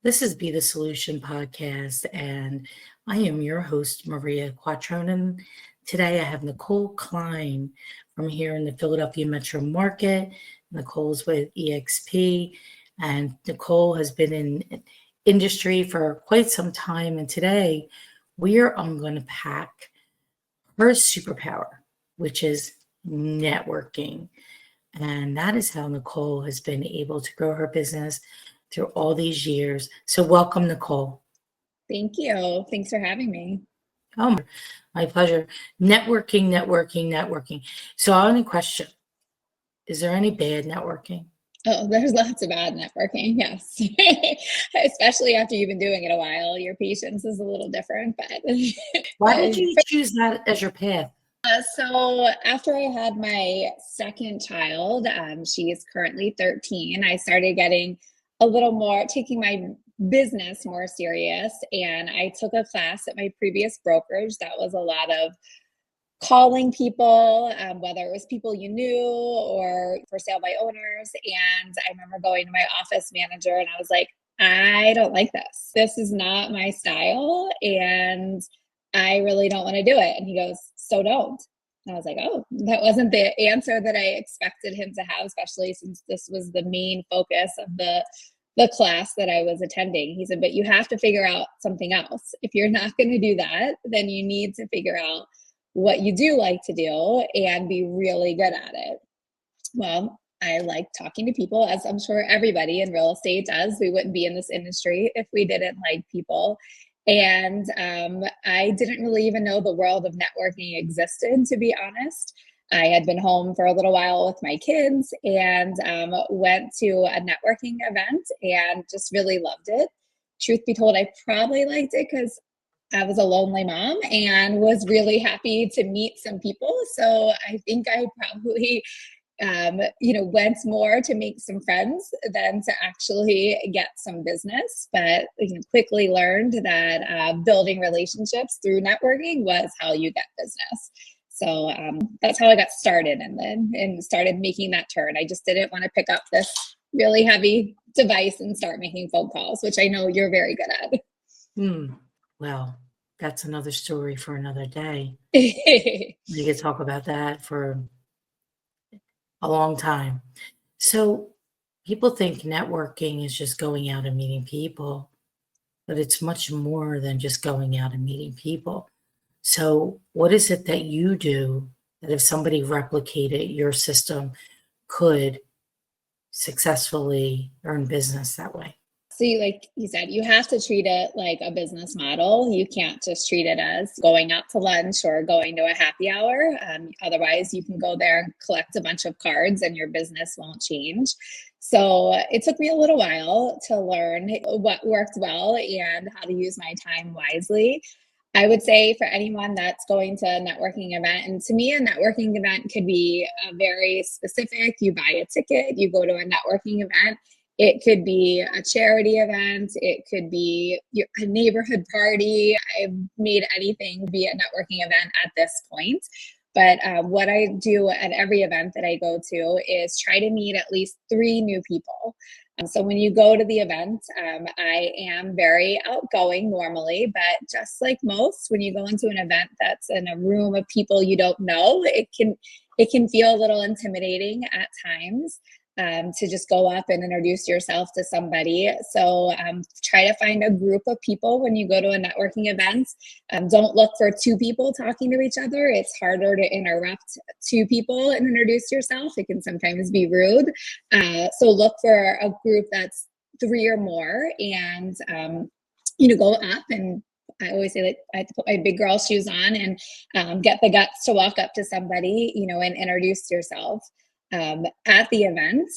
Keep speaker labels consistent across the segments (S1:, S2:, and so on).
S1: This is Be the Solution podcast, and I am your host, Maria Quattrone. And today I have Nicole Klein from here in the Philadelphia metro market. Nicole's with EXP, and Nicole has been in industry for quite some time. And today I'm going to pack her superpower, which is networking. And that is how Nicole has been able to grow her business through all these years. So welcome, Nicole.
S2: Thank you. Thanks for having me.
S1: Oh, my pleasure. Networking. So I have a question. Is there any bad networking?
S2: Oh, there's lots of bad networking. Yes. Especially after you've been doing it a while, your patience is a little different, but
S1: Why did you choose that as your path?
S2: So after I had my second child, she is currently 13, I started getting a little more, taking my business more serious. And I took a class at my previous brokerage that was a lot of calling people, whether it was people you knew or for sale by owners. And I remember going to my office manager and I was like, I don't like this. This is not my style. And I really don't want to do it. And he goes, so don't. And I was like, oh, that wasn't the answer that I expected him to have, especially since this was the main focus of the class that I was attending. He said, but you have to figure out something else. If you're not going to do that, then you need to figure out what you do like to do and be really good at it. Well, I like talking to people, as I'm sure everybody in real estate does. We wouldn't be in this industry if we didn't like people. And I didn't really even know the world of networking existed, to be honest. I had been home for a little while with my kids and went to a networking event and just really loved it. Truth be told, I probably liked it because I was a lonely mom and was really happy to meet some people. So I think I probably, went more to make some friends than to actually get some business. But quickly learned that building relationships through networking was how you get business. So that's how I got started and started making that turn. I just didn't want to pick up this really heavy device and start making phone calls, which I know you're very good at.
S1: Well, that's another story for another day. We could talk about that for a long time. So people think networking is just going out and meeting people, but it's much more than just going out and meeting people. So what is it that you do that if somebody replicated your system could successfully earn business that way?
S2: So like you said, you have to treat it like a business model. You can't just treat it as going out to lunch or going to a happy hour. Otherwise, you can go there and collect a bunch of cards and your business won't change. So it took me a little while to learn what worked well and how to use my time wisely. I would say for anyone that's going to a networking event, and to me, a networking event could be very specific. You buy a ticket, you go to a networking event. It could be a charity event. It could be a neighborhood party. I've made anything be a networking event at this point. But what I do at every event that I go to is try to meet at least 3 new people. So when you go to the event, I am very outgoing normally, but just like most, when you go into an event that's in a room of people you don't know, it can feel a little intimidating at times. To just go up and introduce yourself to somebody. So try to find a group of people when you go to a networking event. Don't look for 2 people talking to each other. It's harder to interrupt 2 people and introduce yourself. It can sometimes be rude. So look for a group that's 3 or more and, go up and I always say that I have to put my big girl shoes on and get the guts to walk up to somebody, and introduce yourself. At the event,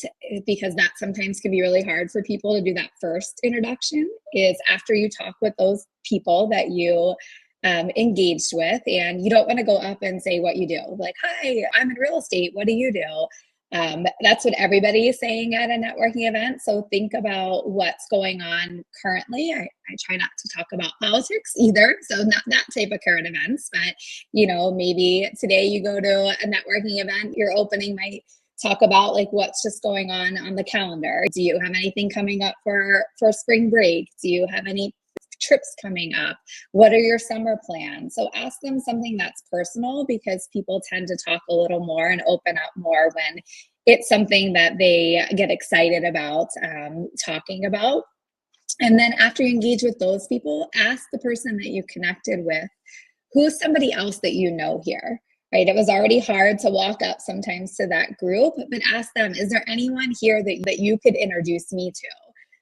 S2: because that sometimes can be really hard for people to do that first introduction, is after you talk with those people that you engaged with, and you don't want to go up and say what you do. Like, hi, I'm in real estate. What do you do? That's what everybody is saying at a networking event. So think about what's going on currently. I try not to talk about politics either. So not that type of current events, but maybe today you go to a networking event, you're opening talk about like what's just going on the calendar. Do you have anything coming up for spring break? Do you have any trips coming up? What are your summer plans? So ask them something that's personal, because people tend to talk a little more and open up more when it's something that they get excited about talking about. And then after you engage with those people, ask the person that you connected with, who's somebody else that you know here, right? It was already hard to walk up sometimes to that group, but ask them, is there anyone here that you could introduce me to?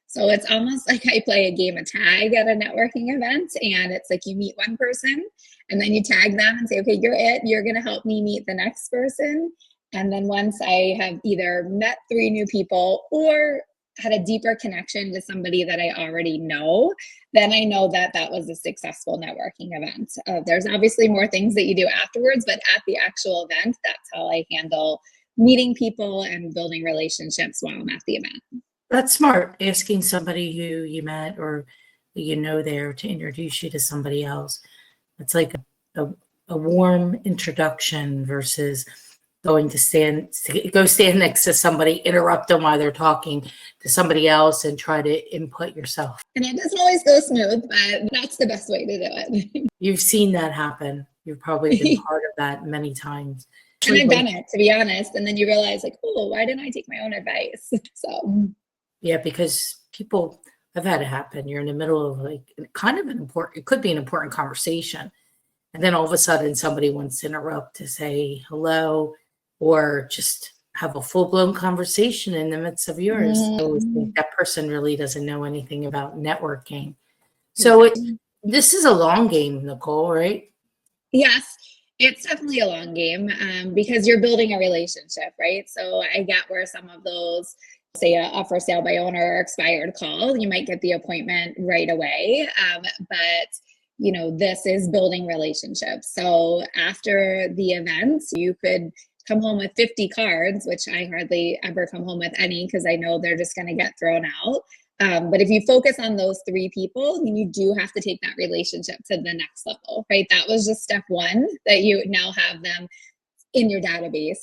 S2: So it's almost like I play a game of tag at a networking event, and it's like you meet one person and then you tag them and say, okay, you're it. You're going to help me meet the next person. And then once I have either met 3 new people or had a deeper connection to somebody that I already know, then I know that that was a successful networking event. There's obviously more things that you do afterwards, but at the actual event, that's how I handle meeting people and building relationships while I'm at the event.
S1: That's smart, asking somebody who you met or who you know there to introduce you to somebody else. It's like a warm introduction versus going to go stand next to somebody, interrupt them while they're talking to somebody else and try to input yourself.
S2: And it doesn't always go smooth, but that's the best way to do it.
S1: You've seen that happen. You've probably been part of that many times.
S2: And I've done it, to be honest. And then you realize like, oh, why didn't I take my own advice? So
S1: yeah, because I've had it happen. You're in the middle of like kind of it could be an important conversation. And then all of a sudden somebody wants to interrupt to say hello or just have a full-blown conversation in the midst of yours. So that person really doesn't know anything about networking. So this is a long game, Nicole, right?
S2: Yes, it's definitely a long game because you're building a relationship, right? So I get where some of those, say a for sale by owner or expired call, you might get the appointment right away. But you know, this is building relationships. So after the event, you could come home with 50 cards, which I hardly ever come home with any because I know they're just going to get thrown out. But if you focus on those 3 people, then you do have to take that relationship to the next level, right? That was just step 1, that you now have them in your database,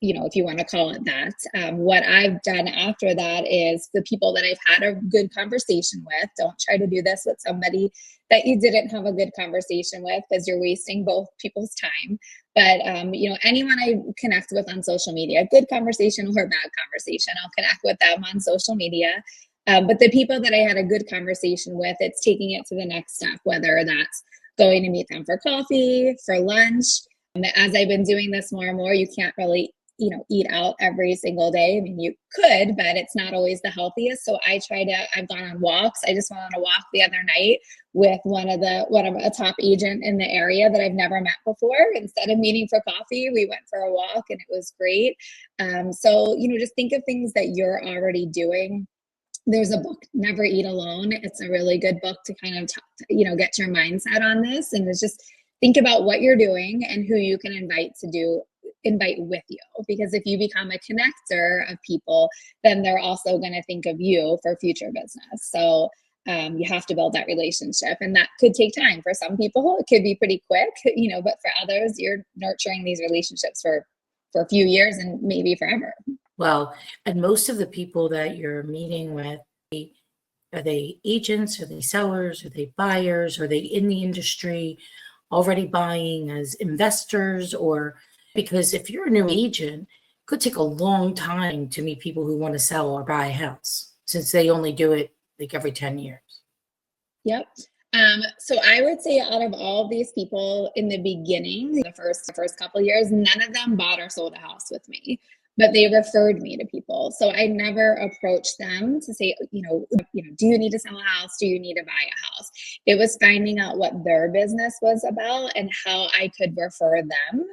S2: you know, if you want to call it that. What I've done after that is the people that I've had a good conversation with, don't try to do this with somebody that you didn't have a good conversation with because you're wasting both people's time. But, you know, anyone I connect with on social media, good conversation or bad conversation, I'll connect with them on social media. But the people that I had a good conversation with, it's taking it to the next step, whether that's going to meet them for coffee, for lunch. As I've been doing this more and more, you can't really, you know, eat out every single day. I mean, you could, but it's not always the healthiest. So I've gone on walks. I just went on a walk the other night with a top agent in the area that I've never met before. Instead of meeting for coffee, we went for a walk and it was great. So, you know, just think of things that you're already doing. There's a book, Never Eat Alone. It's a really good book to kind of, you know, get your mindset on this. And it's just think about what you're doing and who you can invite with you. Because if you become a connector of people, then they're also going to think of you for future business. So you have to build that relationship, and that could take time. For some people, it could be pretty quick, you know, but for others, you're nurturing these relationships for a few years and maybe forever.
S1: Well, and most of the people that you're meeting with, are they agents? Are they sellers? Are they buyers? Are they in the industry already buying as investors? Or because if you're a new agent, it could take a long time to meet people who want to sell or buy a house, since they only do it like every 10 years.
S2: Yep. So I would say out of all of these people in the beginning, the first couple of years, none of them bought or sold a house with me, but they referred me to people. So I never approached them to say, you know, do you need to sell a house? Do you need to buy a house? It was finding out what their business was about and how I could refer them.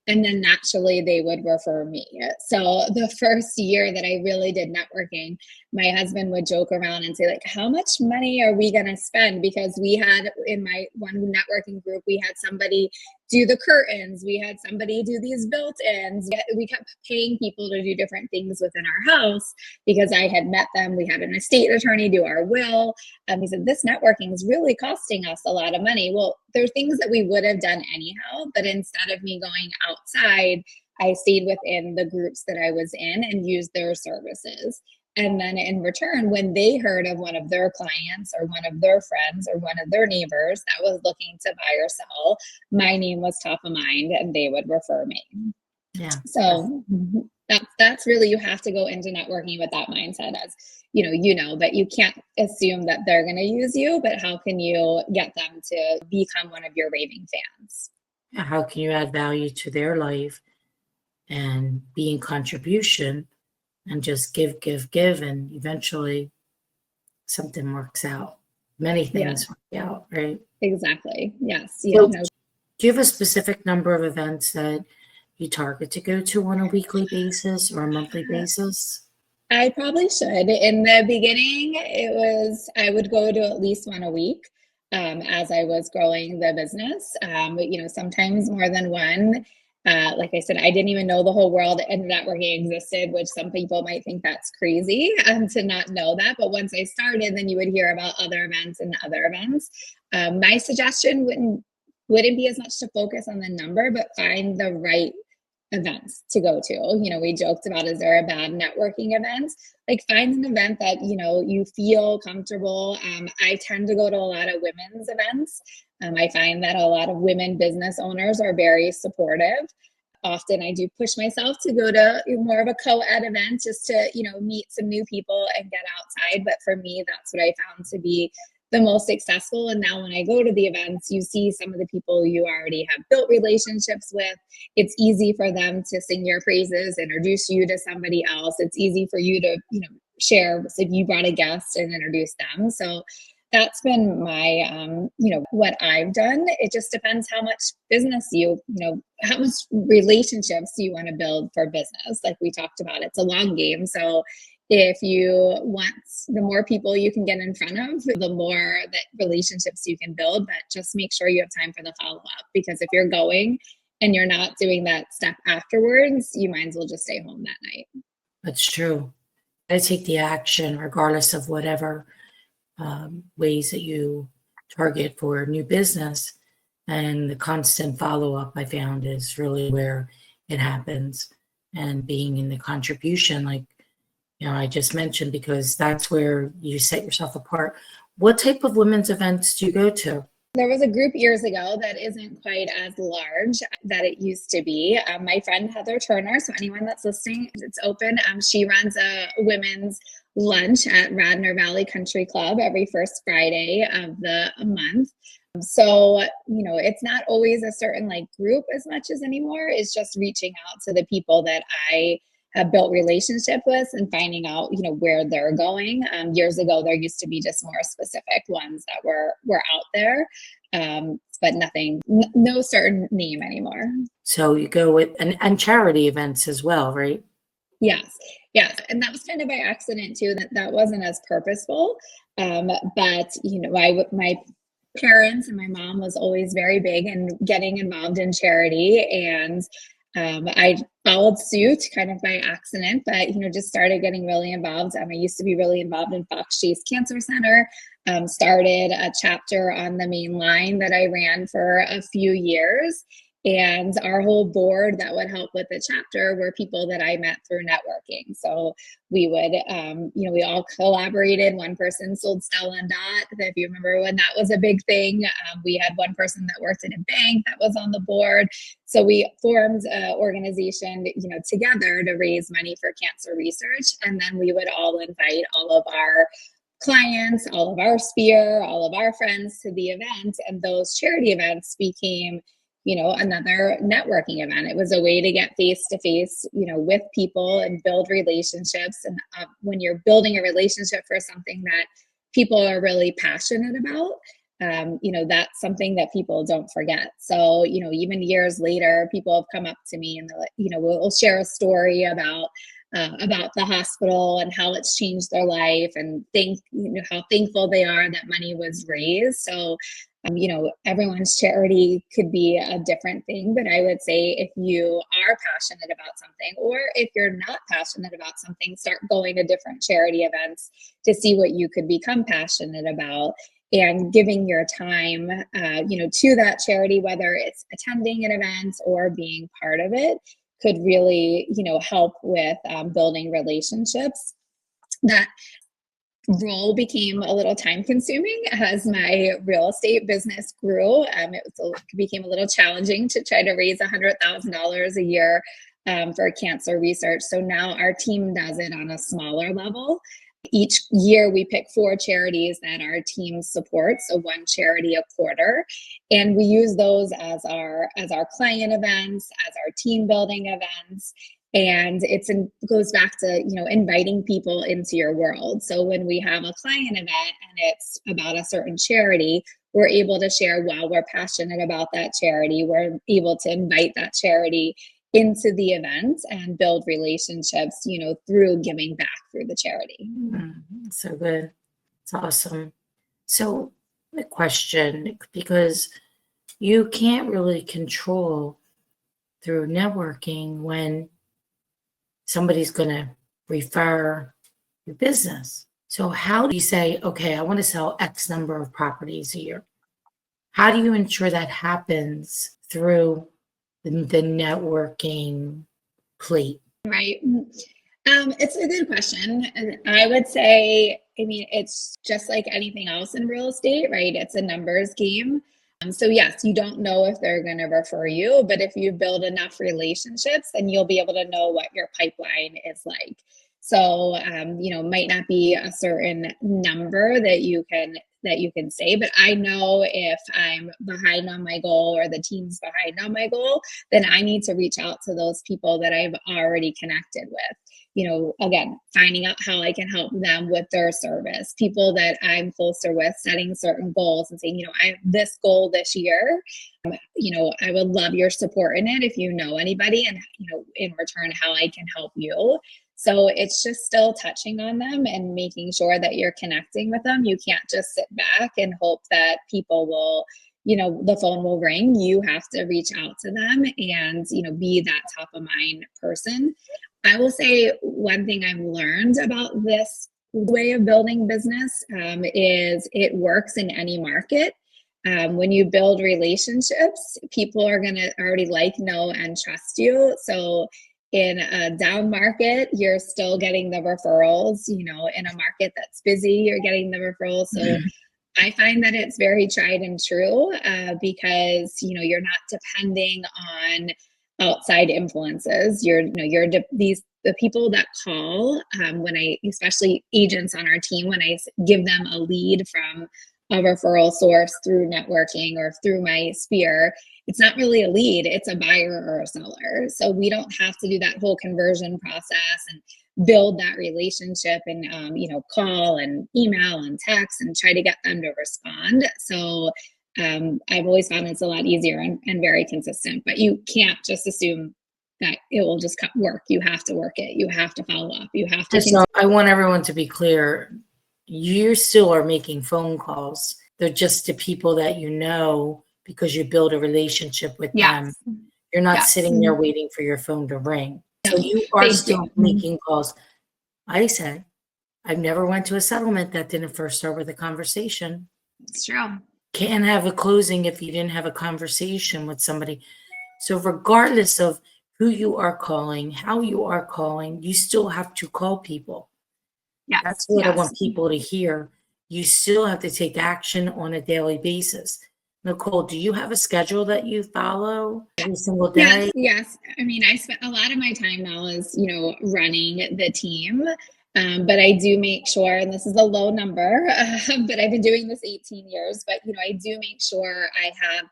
S2: And then naturally they would refer me. So the first year that I really did networking, my husband would joke around and say, like, how much money are we going to spend? Because we had, in my one networking group, we had somebody do the curtains. We had somebody do these built-ins. We kept paying people to do different things within our house because I had met them. We had an estate attorney do our will. He said, this networking is really costing us a lot of money. Well, there are things that we would have done anyhow, but instead of me going outside I stayed within the groups that I was in and used their services. And then in return, when they heard of one of their clients or one of their friends or one of their neighbors that was looking to buy or sell, my name was top of mind and they would refer me.
S1: Yeah.
S2: So that's really, you have to go into networking with that mindset as, but you can't assume that they're going to use you, but how can you get them to become one of your raving fans?
S1: How can you add value to their life and be in contribution and just give, and eventually something works out. Many things work out, right?
S2: Exactly. Yes.
S1: So, do you have a specific number of events that you target to go to on a weekly basis or a monthly basis?
S2: I probably should. In the beginning, I would go to at least one a week as I was growing the business. But, sometimes more than one. Like I said, I didn't even know the whole world and networking existed, which some people might think that's crazy to not know that. But once I started, then you would hear about other events and other events. My suggestion wouldn't be as much to focus on the number, but find the right events to go to. We joked about, is there a bad networking event? Like, find an event that you feel comfortable. I tend to go to a lot of women's events. I find that a lot of women business owners are very supportive. Often I do push myself to go to more of a co-ed event just to meet some new people and get outside. But for me, that's what I found to be the most successful. And now when I go to the events, you see some of the people you already have built relationships with. It's easy for them to sing your praises, introduce you to somebody else. It's easy for you to, share if you brought a guest and introduce them. So that's been my, what I've done. It just depends how much business how much relationships you want to build for business. Like we talked about, it's a long game. So if you want, the more people you can get in front of, the more that relationships you can build, but just make sure you have time for the follow-up, because if you're going and you're not doing that step afterwards, you might as well just stay home that night.
S1: That's true. I take the action regardless of whatever ways that you target for new business, and the constant follow-up I found is really where it happens, and being in the contribution, like I just mentioned, because that's where you set yourself apart. What type of women's events do you go to?
S2: There was a group years ago that isn't quite as large that it used to be. My friend Heather Turner, so anyone that's listening, it's open. She runs a women's lunch at Radnor Valley Country Club every first Friday of the month. So, it's not always a certain group as much as anymore. It's just reaching out to the people that I have built relationship with and finding out, where they're going. Years ago, there used to be just more specific ones that were out there, but nothing, no certain name anymore.
S1: So you go with, and charity events as well, right?
S2: Yes. And that was kind of by accident too, that wasn't as purposeful. But, my parents and my mom was always very big in getting involved in charity, and I followed suit kind of by accident, but, just started getting really involved. I used to be really involved in Fox Chase Cancer Center, started a chapter on the main line that I ran for a few years. And our whole board that would help with the chapter were people that I met through networking. So we would, we all collaborated. One person sold Stella and Dot. If you remember when that was a big thing, we had one person that worked in a bank that was on the board. So we formed an organization, together to raise money for cancer research. And then we would all invite all of our clients, all of our sphere, all of our friends to the event. And those charity events became another networking event. It was a way to get face to face, with people and build relationships. And when you're building a relationship for something that people are really passionate about, that's something that people don't forget. So, even years later, people have come up to me and they're like, we'll share a story about the hospital and how it's changed their life, and how thankful they are that money was raised. So, everyone's charity could be a different thing, but I would say if you are passionate about something, or if you're not passionate about something, start going to different charity events to see what you could become passionate about, and giving your time, to that charity, whether it's attending an event or being part of it. could really, help with building relationships. That role became a little time consuming as my real estate business grew. It became a little challenging to try to raise $100,000 a year for cancer research. So now our team does it on a smaller level. Each year we pick 4 charities that our team supports, so 1 charity a quarter, and we use those as our client events, as our team building events. And it goes back to, inviting people into your world. So when we have a client event and it's about a certain charity, we're able to share, wow, we're passionate about that charity. We're able to invite that charity into the event and build relationships, through giving back through the charity.
S1: So good. It's awesome. So the question, because you can't really control through networking when somebody's going to refer your business. So how do you say, okay, I want to sell X number of properties a year? How do you ensure that happens through the networking plate?
S2: Right. It's a good question. And I would say, it's just like anything else in real estate, right? It's a numbers game. So yes, you don't know if they're going to refer you, but if you build enough relationships, then you'll be able to know what your pipeline is like. So, might not be a certain number that you can say, but I know if I'm behind on my goal or the team's behind on my goal, then I need to reach out to those people that I've already connected with. Again, finding out how I can help them with their service, people that I'm closer with, setting certain goals and saying, I have this goal this year. I would love your support in it if you know anybody, and, in return, how I can help you. So it's just still touching on them and making sure that you're connecting with them. You can't just sit back and hope that people will, the phone will ring. You have to reach out to them and, be that top of mind person. I will say one thing I've learned about this way of building business is it works in any market. When you build relationships, people are going to already know, and trust you. So in a down market, you're still getting the referrals. In a market that's busy, you're getting the referrals. So I find that it's very tried and true because, you're not depending on outside influences. The people that call, especially agents on our team, when I give them a lead from a referral source through networking or through my sphere, it's not really a lead, it's a buyer or a seller. So we don't have to do that whole conversion process and build that relationship and, call and email and text and try to get them to respond. So I've always found it's a lot easier and very consistent, but you can't just assume that it will just work. You have to work it. You have to follow up. You have to.
S1: So I want everyone to be clear. You still are making phone calls. They're just to people that you know because you build a relationship with them. You're not sitting there waiting for your phone to ring. So you are still making calls. I said, I've never went to a settlement that didn't first start with a conversation.
S2: It's true.
S1: Can't have a closing if you didn't have a conversation with somebody. So regardless of who you are calling, how you are calling, you still have to call people. That's what I want people to hear. You still have to take action on a daily basis. Nicole, do you have a schedule that you follow every single day?
S2: Yes. I spent a lot of my time now is, running the team. But I do make sure, and this is a low number, but I've been doing this 18 years, but, I do make sure I have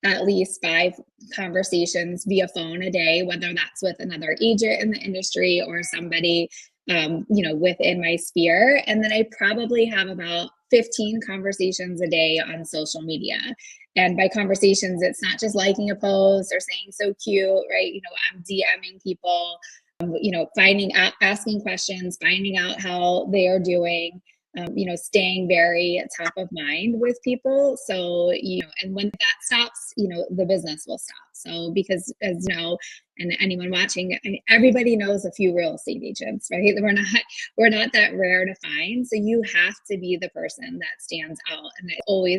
S2: at least 5 conversations via phone a day, whether that's with another agent in the industry or somebody, within my sphere. And then I probably have about 15 conversations a day on social media. And by conversations, it's not just liking a post or saying so cute, right? I'm DMing people, asking questions, finding out how they are doing. staying very top of mind with people. So, and when that stops, the business will stop. So, because as you know, and anyone watching, everybody knows a few real estate agents, right? We're not that rare to find. So you have to be the person that stands out. And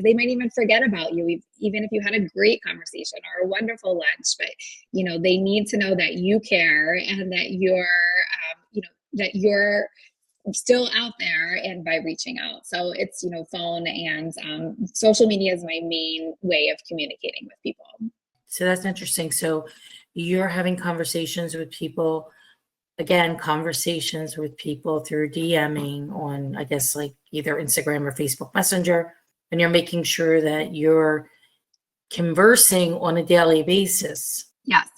S2: they might even forget about you, even if you had a great conversation or a wonderful lunch, but, they need to know that you care and that that you're still out there and by reaching out. So it's, phone and social media is my main way of communicating with people.
S1: So that's interesting. So you're having conversations with people, again, conversations with people through DMing on, I guess, like either Instagram or Facebook Messenger, and you're making sure that you're conversing on a daily basis.
S2: Yes.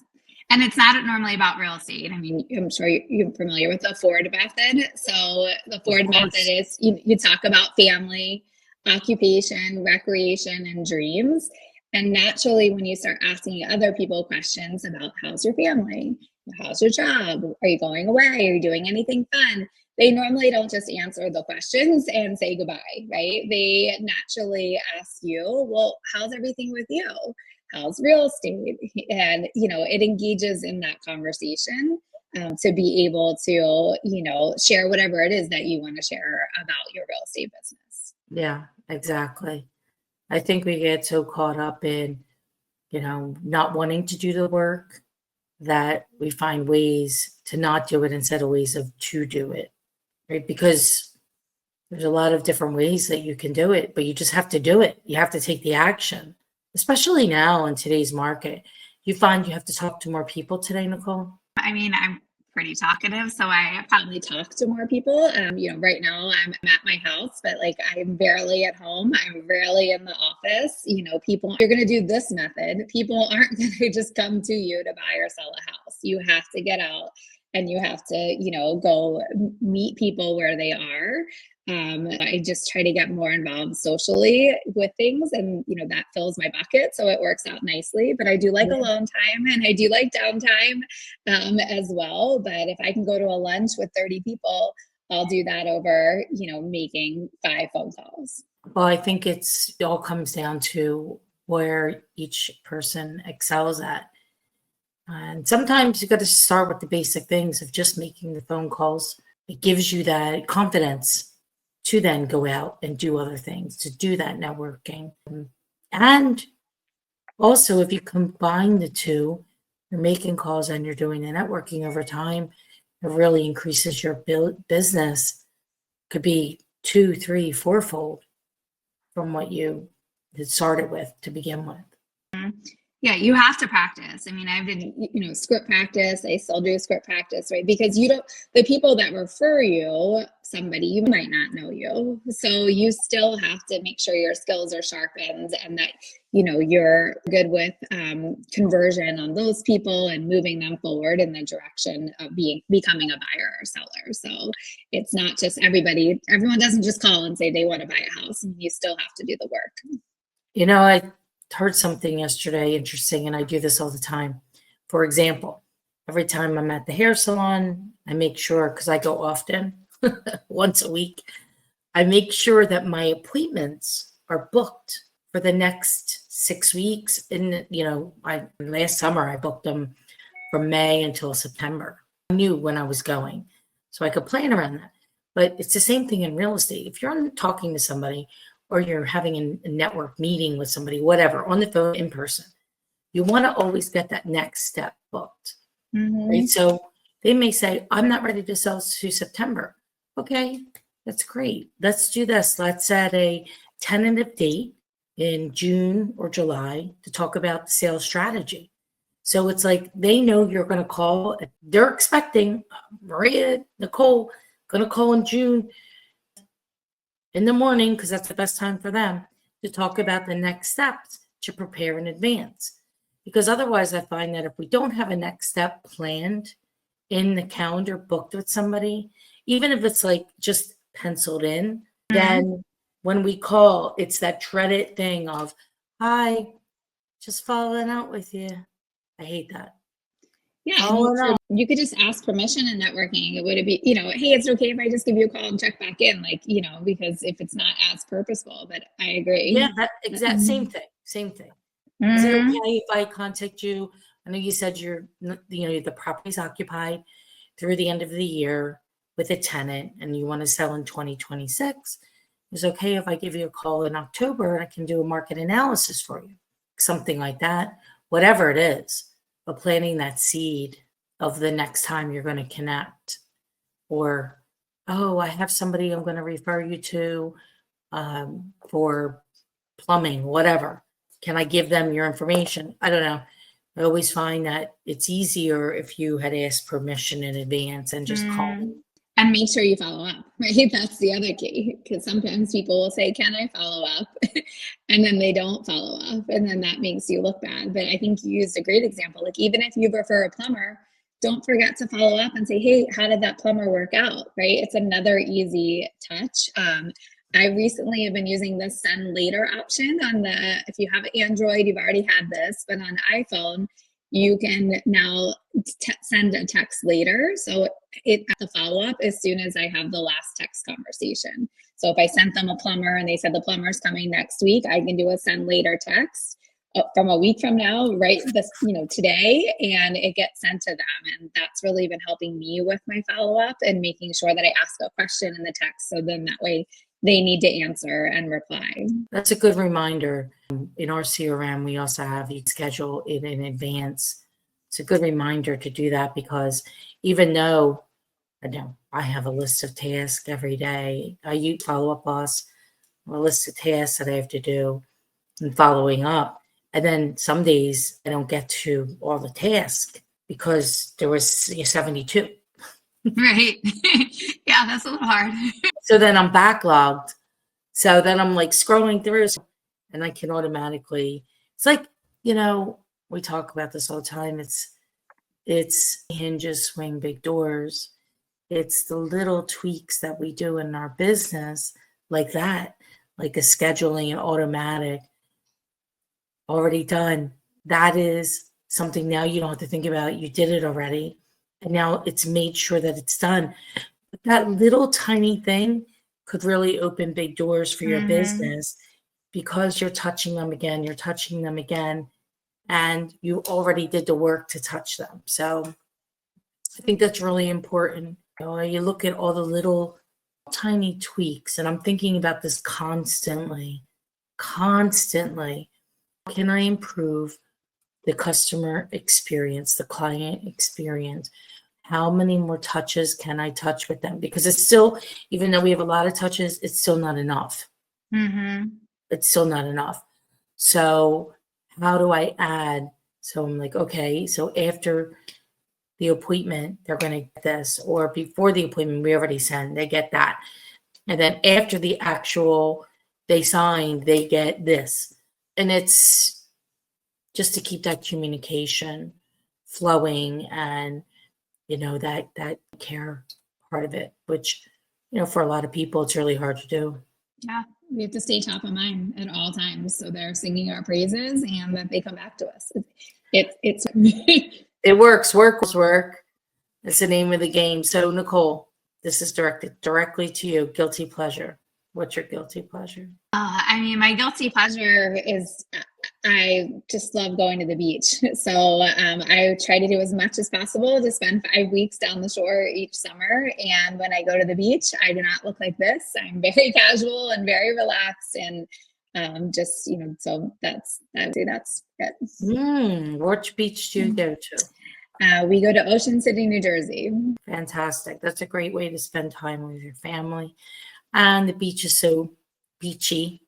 S2: And it's not normally about real estate. I mean, I'm sure you're familiar with the Ford method. So the Ford method is you talk about family, occupation, recreation, and dreams. And naturally, when you start asking other people questions about how's your family, how's your job, are you going away, are you doing anything fun, they normally don't just answer the questions and say goodbye, right? They naturally ask you, well, how's everything with you? How's real estate? And, it engages in that conversation to be able to, share whatever it is that you want to share about your real estate business.
S1: Yeah, exactly. I think we get so caught up in, not wanting to do the work that we find ways to not do it instead of ways to do it, right? Because there's a lot of different ways that you can do it, but you just have to do it. You have to take the action, especially now in today's market. You find you have to talk to more people today, Nicole?
S2: I mean, I'm pretty talkative, so I probably talk to more people. Right now I'm at my house, but like I'm barely at home. I'm rarely in the office. People, you're going to do this method. People aren't going to just come to you to buy or sell a house. You have to get out and you have to, go meet people where they are. I just try to get more involved socially with things, and that fills my bucket, so it works out nicely. But I do like alone time, and I do like downtime as well. But if I can go to a lunch with 30 people, I'll do that over making 5 phone calls.
S1: Well, I think it all comes down to where each person excels at. And sometimes you got to start with the basic things of just making the phone calls. It gives you that confidence to then go out and do other things, to do that networking. And also, if you combine the two, you're making calls and you're doing the networking over time, it really increases your business. Could be 2, 3, 4-fold from what you had started with to begin with.
S2: Yeah, you have to practice. I mean, I've been, script practice. I still do script practice, right? Because the people that refer you, somebody, you might not know you. So you still have to make sure your skills are sharpened and that, you're good with conversion on those people and moving them forward in the direction of becoming a buyer or seller. So it's not just everyone doesn't just call and say they want to buy a house. You still have to do the work.
S1: I heard something yesterday interesting, and I do this all the time. For example, every time I'm at the hair salon, I make sure, because I go often, once a week, I make sure that my appointments are booked for the next 6 weeks. And, last summer I booked them from May until September. I knew when I was going, so I could plan around that. But it's the same thing in real estate. If you're talking to somebody, or you're having a network meeting with somebody, whatever, on the phone, in person, you want to always get that next step booked, right? So they may say, I'm not ready to sell to September. Okay, that's great. Let's do this. Let's set a tentative date in June or July to talk about the sales strategy. So it's like they know you're going to call. They're expecting Maria, Nicole, going to call in June in the morning, because that's the best time for them to talk about the next steps to prepare in advance. Because otherwise, I find that if we don't have a next step planned in the calendar, booked with somebody, even if it's like just penciled in, then when we call, it's that dreaded thing of, hi, just following out with you. I hate that.
S2: Yeah, and
S1: following up.
S2: you could just ask permission in networking. Would it be, hey, it's okay if I just give you a call and check back in, like, because if it's not as purposeful, but I
S1: Yeah,
S2: agree.
S1: that exact same thing. Same thing. Is it
S2: Mhm.
S1: okay if I contact you? I know you said the property's occupied through the end of the year with a tenant and you want to sell in 2026. Is it okay if I give you a call in October and I can do a market analysis for you? Something like that. Whatever it is, but planting that seed of the next time you're going to connect. Or, oh, I have somebody I'm going to refer you to for plumbing, whatever. Can I give them your information? I don't know. I always find that it's easier if you had asked permission in advance and just call me.
S2: Mm. And make sure you follow up, right? That's the other key. Because sometimes people will say, "Can I follow up?" and then they don't follow up. And then that makes you look bad. But I think you used a great example. Like, even if you refer a plumber, don't forget to follow up and say, "Hey, how did that plumber work out?" Right? It's another easy touch. I recently have been using the send later option on if you have Android, you've already had this, but on iPhone, you can now send a text later. So it has to follow up as soon as I have the last text conversation. So if I sent them a plumber and they said the plumber's coming next week, I can do a send later text from a week from now, right? This, today, and it gets sent to them. And that's really been helping me with my follow up and making sure that I ask a question in the text. So then that way they need to answer and reply.
S1: That's a good reminder. In our CRM, we also have each schedule it in advance. It's a good reminder to do that because even though I know I have a list of tasks every day, I use Follow Up Boss, a list of tasks that I have to do and following up. And then some days I don't get to all the tasks because there was 72.
S2: Right. Yeah, that's a little hard.
S1: So then I'm backlogged. So then I'm like scrolling through and I can automatically, it's like, we talk about this all the time. It's hinges swing big doors. It's the little tweaks that we do in our business like that, like a scheduling and automatic, already done. That is something now you don't have to think about. You did it already. And now it's made sure that it's done. But that little tiny thing could really open big doors for your business because you're touching them again, and you already did the work to touch them. So I think that's really important. You look at all the little tiny tweaks, and I'm thinking about this constantly. Constantly. Can I improve the customer experience, the client experience? How many more touches can I touch with them? Because it's still, even though we have a lot of touches, it's still not enough. It's still not enough. So how do I add? So I'm like, okay, so after the appointment, they're going to get this, or before the appointment, we already send, they get that. And then after the actual, they signed, they get this. And it's just to keep that communication flowing and, that care part of it, which, for a lot of people, it's really hard to do.
S2: Yeah, we have to stay top of mind at all times. So they're singing our praises and that they come back to us. It's
S1: It works. Work. That's the name of the game. So, Nicole, this is directed directly to you. Guilty pleasure. What's your guilty pleasure?
S2: my guilty pleasure is I just love going to the beach. So I try to do as much as possible to spend 5 weeks down the shore each summer. And when I go to the beach, I do not look like this. I'm very casual and very relaxed, and so I would say that's it.
S1: Which beach do you go to?
S2: We go to Ocean City, New Jersey.
S1: Fantastic. That's a great way to spend time with your family. And the beach is so beachy.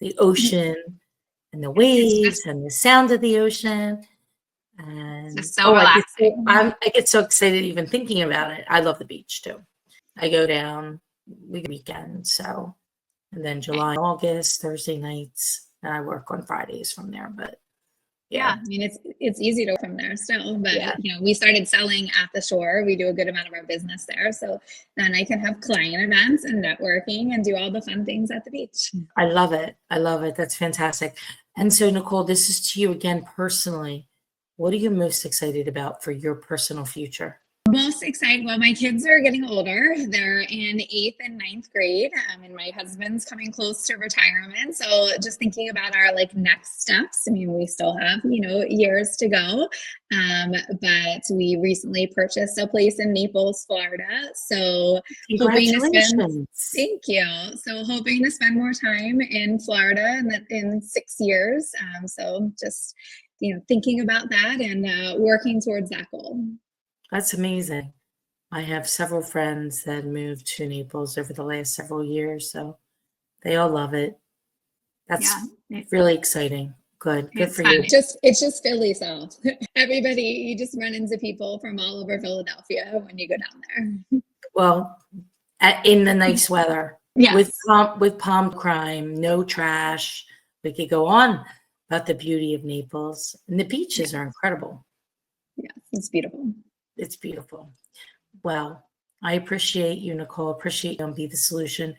S1: The ocean and the waves and the sound of the ocean. And
S2: just so relaxing.
S1: I get so excited even thinking about it. I love the beach too. I go down weekend, so, and then July, August, Thursday nights, and I work on Fridays from there. But
S2: yeah, it's easy to from there still, but
S1: yeah.
S2: We started selling at the shore. We do a good amount of our business there, so then I can have client events and networking and do all the fun things at the beach.
S1: I love it. That's fantastic. And so, Nicole, this is to you again personally. What are you most excited about for your personal future?
S2: Most excited. Well, my kids are getting older. They're in 8th and 9th grade, and my husband's coming close to retirement. So just thinking about our like next steps. I mean, we still have, years to go. But we recently purchased a place in Naples, Florida. So hoping to spend,
S1: Congratulations.
S2: thank you. So hoping to spend more time in Florida in 6 years. So just, thinking about that and working towards that goal.
S1: That's amazing. I have several friends that moved to Naples over the last several years, so they all love it. That's really exciting. Good
S2: It's
S1: for
S2: fun.
S1: you.
S2: It's just Philly South. Everybody, you just run into people from all over Philadelphia when you go down there.
S1: Well, in the nice weather,
S2: Yes.
S1: with palm crime, no trash. We could go on about the beauty of Naples, and the beaches are incredible.
S2: Yeah, it's beautiful.
S1: It's beautiful. Well, I appreciate you, Nicole. Appreciate you on Be the Solution.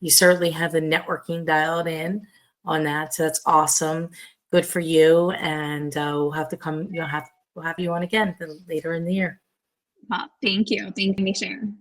S1: You certainly have the networking dialed in on that, so that's awesome. Good for you, and we'll have to come. We'll have you on again later in the year.
S2: Well, thank you. Thank you, Sharon.